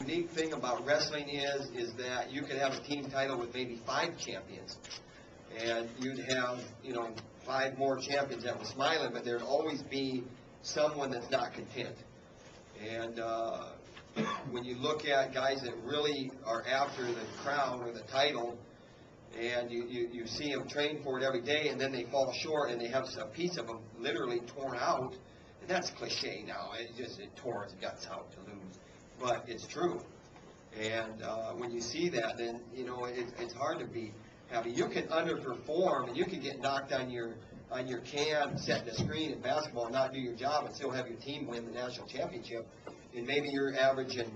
unique thing about wrestling is that you could have a team title with maybe 5 champions, and you'd have, 5 more champions that were smiling, but there'd always be someone that's not content. And when you look at guys that really are after the crown or the title, and you see them train for it every day, and then they fall short, and they have a piece of them literally torn out, and that's cliche now. It tore its guts out to lose, but it's true. And when you see that, then it's hard to be happy. You can underperform, and you can get knocked on your can, setting the screen in basketball, and not do your job, and still have your team win the national championship. And maybe you're averaging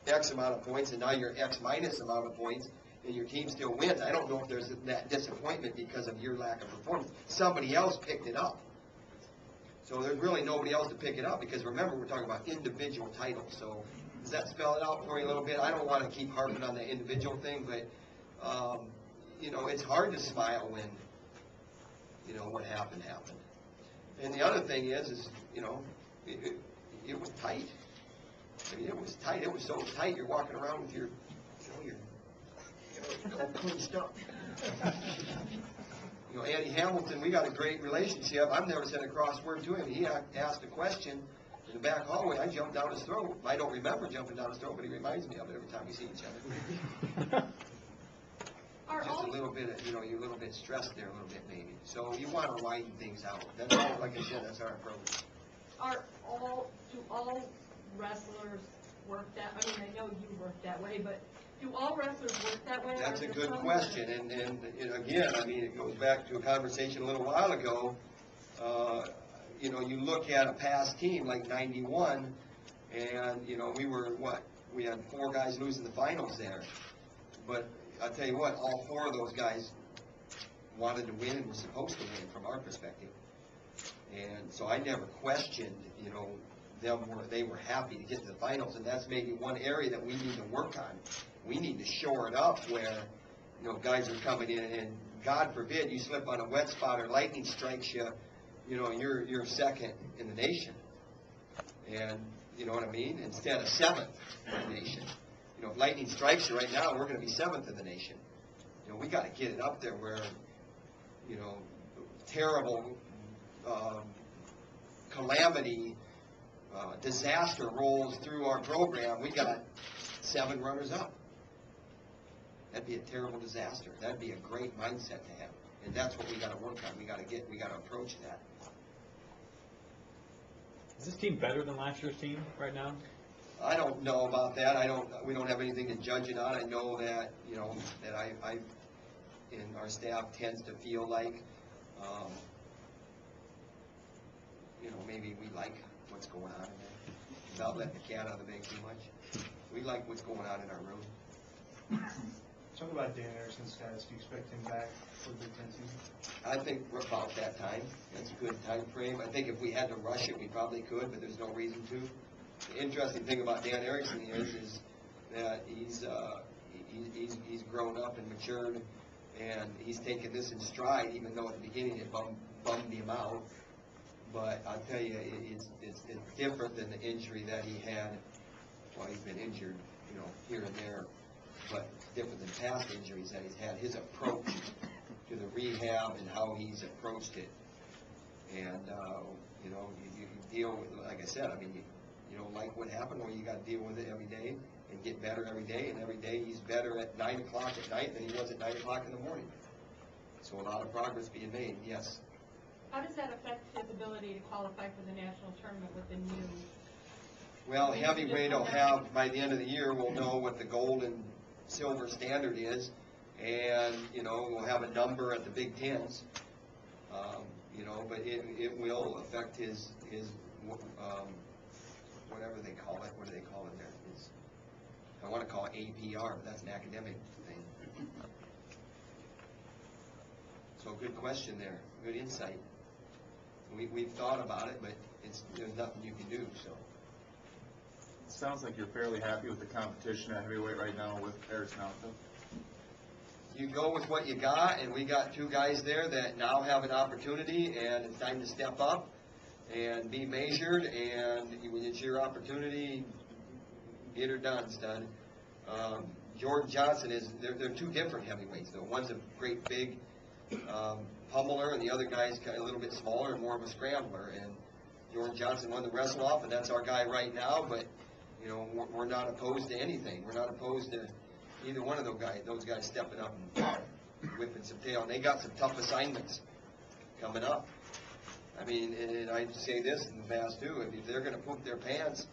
X amount of points, and now you're X minus amount of points, and your team still wins. I don't know if there's that disappointment because of your lack of performance. Somebody else picked it up. So there's really nobody else to pick it up, because remember, we're talking about individual titles. So does that spell it out for you a little bit? I don't want to keep harping on the individual thing, but it's hard to smile when what happened. And the other thing is it was tight. I mean, it was tight. It was so tight. You're walking around with your clenched up. Andy Hamilton, we got a great relationship. I've never sent a crossword to him. He asked a question in the back hallway. I jumped down his throat. I don't remember jumping down his throat, but he reminds me of it every time we see each other. Just a little bit, you're a little bit stressed there, a little bit maybe. So you want to widen things out. That's all, like I said, that's our approach. Do all wrestlers work that? I mean, I know you work that way, but do all wrestlers work that way? That's a good question, and again, I mean, it goes back to a conversation a little while ago. You look at a past team like '91, and we had 4 guys losing the finals there, but I'll tell you what, all 4 of those guys wanted to win and were supposed to win from our perspective. And so I never questioned, they were happy to get to the finals, and that's maybe one area that we need to work on. We need to shore it up where, guys are coming in, and God forbid you slip on a wet spot or lightning strikes you, you're second in the nation. And, you know what I mean? Instead of 7th in the nation. If lightning strikes you right now, we're going to be 7th in the nation. We got to get it up there where, terrible calamity, disaster rolls through our program. We got 7 runners up. That'd be a terrible disaster. That'd be a great mindset to have, and that's what we got to work on. We got to approach that. Is this team better than last year's team right now? I don't know about that. We don't have anything to judge it on. I know that that I and our staff tends to feel like maybe we like what's going on in there without letting the cat out of the bag too much. We like what's going on in our room. Talk about Dan Erickson's status. Do you expect him back for the Big Ten season? I think we're about that time. That's a good time frame. I think if we had to rush it, we probably could, but there's no reason to. The interesting thing about Dan Erickson is that he's grown up and matured, and he's taken this in stride, even though at the beginning it bummed him out. But I'll tell you, it's different than the injury that he had. Well, he's been injured, here and there, but it's different than past injuries that he's had. His approach to the rehab and how he's approached it, and you deal with, like I said, I mean, you don't like what happened, or you got to deal with it every day and get better every day. And every day he's better at 9 o'clock at night than he was at 9 o'clock in the morning. So a lot of progress being made. Yes. How does that affect his ability to qualify for the national tournament with the new? Well, heavyweight will have, by the end of the year, we'll know what the gold and silver standard is, and we'll have a number at the Big Tens. But it will affect his whatever they call it. What do they call it there? I want to call it APR, but that's an academic thing. So good question there. Good insight. We've thought about it, but there's nothing you can do. So. It sounds like you're fairly happy with the competition at heavyweight right now with Erickson out there. You go with what you got, and we got 2 guys there that now have an opportunity, and it's time to step up and be measured, and when it's your opportunity, get her done, stud. Jordan Johnson they're two different heavyweights, though. One's a great big pummeler, and the other guy's kind of a little bit smaller and more of a scrambler. And Jordan Johnson won the wrestle off, and that's our guy right now. But you know, we're not opposed to anything. We're not opposed to either one of those guys stepping up and whipping some tail. And they got some tough assignments coming up. I mean, and I say this in the past too. If they're going to poop their pants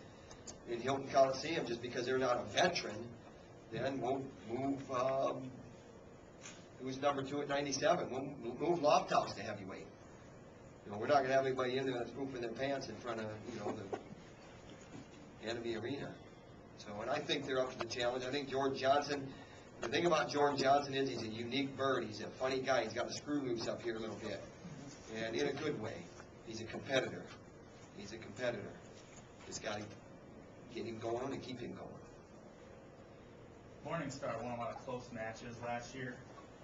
in Hilton Coliseum just because they're not a veteran, then we'll move. Who's number 2 at 97? We'll move Lofthouse to heavyweight. You know, we're not going to have anybody in there that's pooping their pants in front of, you know, the enemy arena. So, and I think they're up to the challenge. I think Jordan Johnson, the thing about Jordan Johnson is he's a unique bird. He's a funny guy. He's got the screw loose up here a little bit. And in a good way. He's a competitor. He's a competitor. Just got to get him going and keep him going. Morningstar won a lot of close matches last year.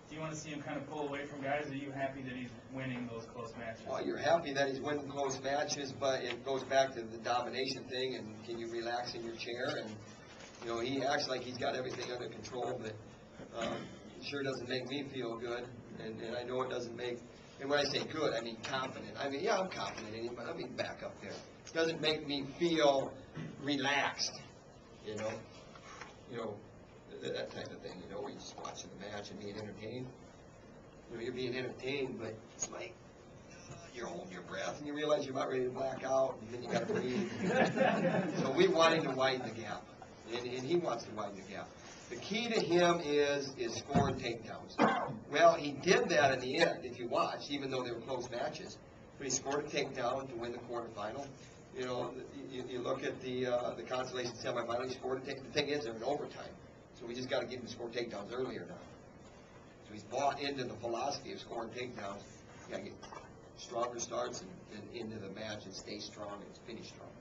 Do you want to see him kind of pull away from guys, or are you happy that he's winning those close matches? Well, you're happy that he's winning close matches, but it goes back to the domination thing, and can you relax in your chair? And, you know, he acts like he's got everything under control, but it sure doesn't make me feel good, and I know it doesn't make, and when I say good, I mean confident. I mean, yeah, I'm confident in him, but let me back up there. It doesn't make me feel relaxed, you know, that type of thing, you know, where you're just watching the match and being entertained. You know, you're being entertained, but it's like you're holding your breath and you realize you're about ready to black out, and then you got to breathe. So we want him to widen the gap, and he wants to widen the gap. The key to him is scoring takedowns. Well, he did that in the end, if you watch, even though they were close matches. But he scored a takedown to win the quarterfinal. You know, you look at the consolation semifinal, he scored a takedown. The thing is, they're in overtime. So we just got to get him to score takedowns earlier now. So he's bought into the philosophy of scoring takedowns. You got to get stronger starts and into the match and stay strong and finish strong.